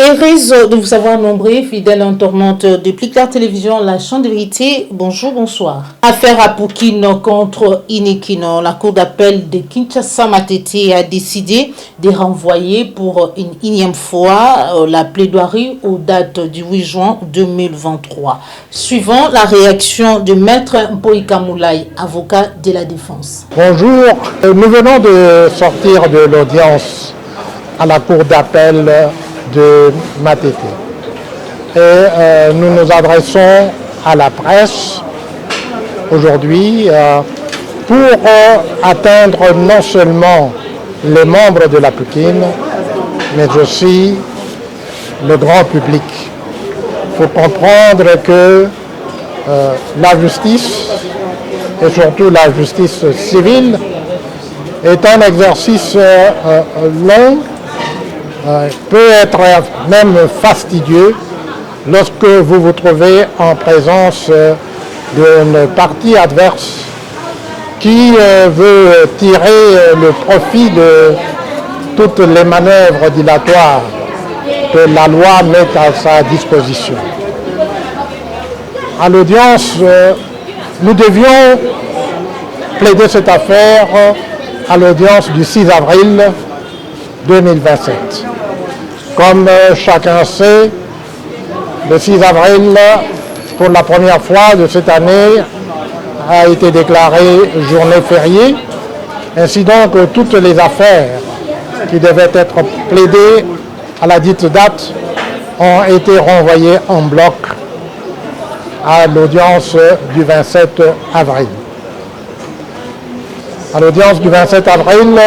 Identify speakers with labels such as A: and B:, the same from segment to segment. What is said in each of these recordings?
A: Heureuse de vous avoir nombreux, fidèles internautes de Plicard Télévision, la chaîne de vérité. Bonjour, bonsoir. Affaire à Poukine contre Inekino. La cour d'appel de Kinshasa Matete a décidé de renvoyer pour une énième fois la plaidoirie aux dates du 8 juin 2023. Suivant la réaction de Maître Mpoika Moulay, avocat de la défense.
B: Bonjour, nous venons de sortir de l'audience à la cour d'appel de Matete. Et nous nous adressons à la presse aujourd'hui pour atteindre non seulement les membres de la Poukine, mais aussi le grand public. Il faut comprendre que la justice, et surtout la justice civile, est un exercice long, peut être même fastidieux lorsque vous vous trouvez en présence d'une partie adverse qui veut tirer le profit de toutes les manœuvres dilatoires que la loi met à sa disposition. À l'audience, nous devions plaider cette affaire à l'audience du 6 avril 2027. Comme chacun sait, le 6 avril, pour la première fois de cette année, a été déclaré journée fériée. Ainsi donc, toutes les affaires qui devaient être plaidées à la dite date ont été renvoyées en bloc à l'audience du 27 avril. À l'audience du 27 avril,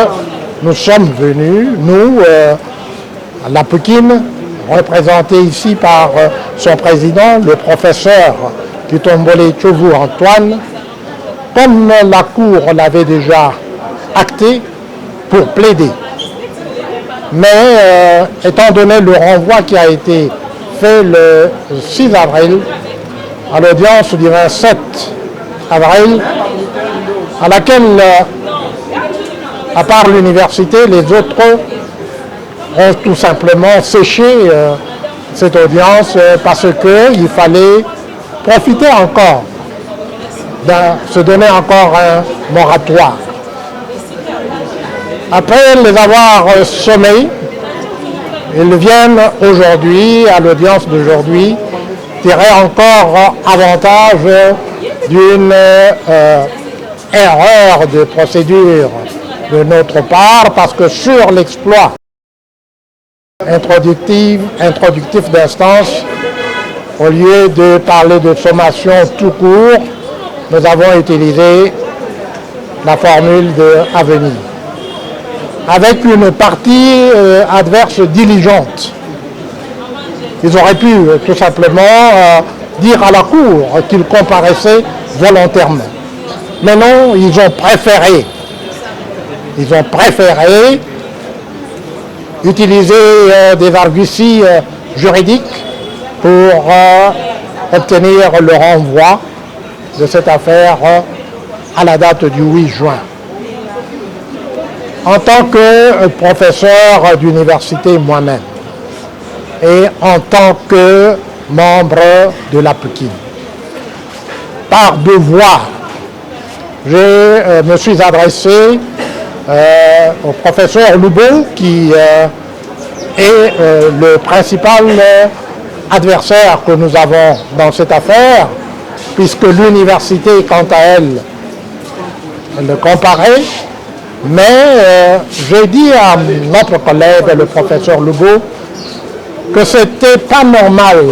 B: nous sommes venus, nous, la Poukine, représenté ici par son président, le professeur Kitombole Tchovu Antoine, comme la Cour l'avait déjà acté, pour plaider. Mais étant donné le renvoi qui a été fait le 6 avril, à l'audience du 27 avril, à laquelle, à part l'université, les autres ont tout simplement séché cette audience parce qu'il fallait profiter encore, se donner encore un moratoire. Après les avoir sommés, ils viennent aujourd'hui, à l'audience d'aujourd'hui, tirer encore avantage d'une erreur de procédure de notre part, parce que sur l'exploit introductif d'instance, au lieu de parler de sommation tout court, nous avons utilisé la formule de avenir. Avec une partie adverse diligente. Ils auraient pu tout simplement dire à la Cour qu'ils comparaissaient volontairement. Mais non, ils ont préféré utiliser des arguties juridiques pour obtenir le renvoi de cette affaire à la date du 8 juin. En tant que professeur d'université moi-même et en tant que membre de la Poukine, par devoir, je me suis adressé au professeur Loubo, qui est le principal adversaire que nous avons dans cette affaire, puisque l'université, quant à elle, le comparait. Mais j'ai dit à notre collègue, le professeur Loubo, que c'était pas normal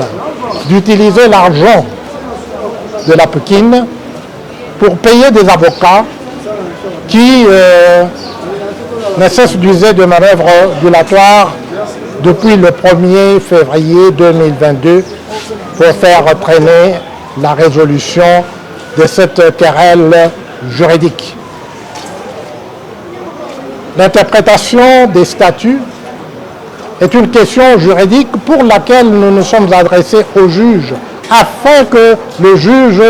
B: d'utiliser l'argent de la Poukine pour payer des avocats qui ne cessent d'user de manœuvres dilatoires depuis le 1er février 2022 pour faire traîner la résolution de cette querelle juridique. L'interprétation des statuts est une question juridique pour laquelle nous nous sommes adressés au juge, afin que le juge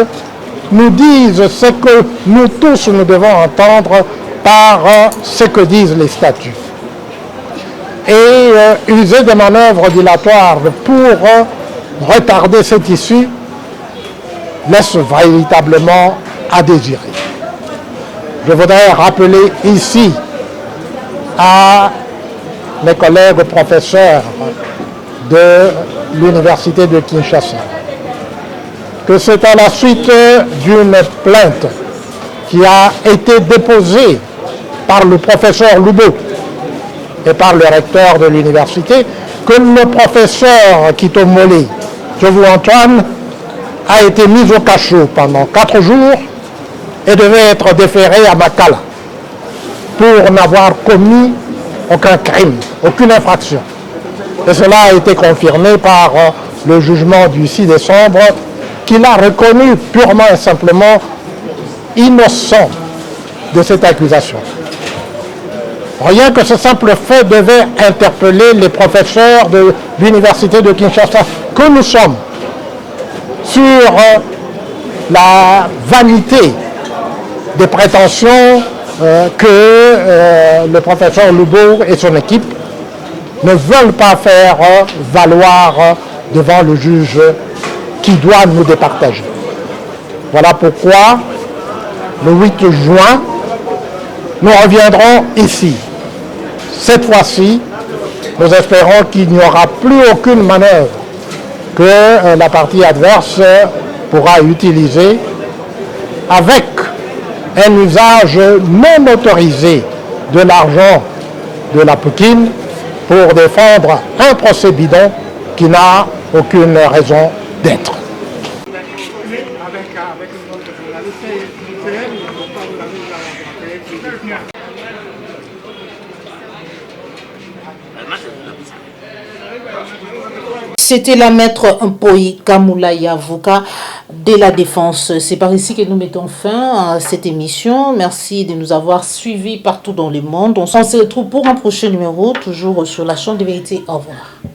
B: nous dise ce que nous tous nous devons entendre par ce que disent les statuts. et user des manœuvres dilatoires pour retarder cette issue laisse véritablement à désirer. Je voudrais rappeler ici à mes collègues professeurs de l'Université de Kinshasa que c'est à la suite d'une plainte qui a été déposée par le professeur Lubo et par le recteur de l'université que le professeur Kitomole, Jovu Antoine, a été mis au cachot pendant 4 jours et devait être déféré à Makala pour n'avoir commis aucun crime, aucune infraction. Et cela a été confirmé par le jugement du 6 décembre qui l'a reconnu purement et simplement innocent de cette accusation. Rien que ce simple fait devait interpeller les professeurs de l'université de Kinshasa que nous sommes sur la vanité des prétentions que le professeur Lubo et son équipe ne veulent pas faire valoir devant le juge qui doit nous départager. Voilà pourquoi, le 8 juin, nous reviendrons ici. Cette fois-ci, nous espérons qu'il n'y aura plus aucune manœuvre que la partie adverse pourra utiliser avec un usage non autorisé de l'argent de la Poukine pour défendre un procès bidon qui n'a aucune raison d'être.
A: C'était la maître Mpoi Kamoulaye, avocat de la défense. C'est par ici que nous mettons fin à cette émission. Merci de nous avoir suivis partout dans le monde. On s'en se retrouve pour un prochain numéro, toujours sur la chaîne de vérité. Au revoir.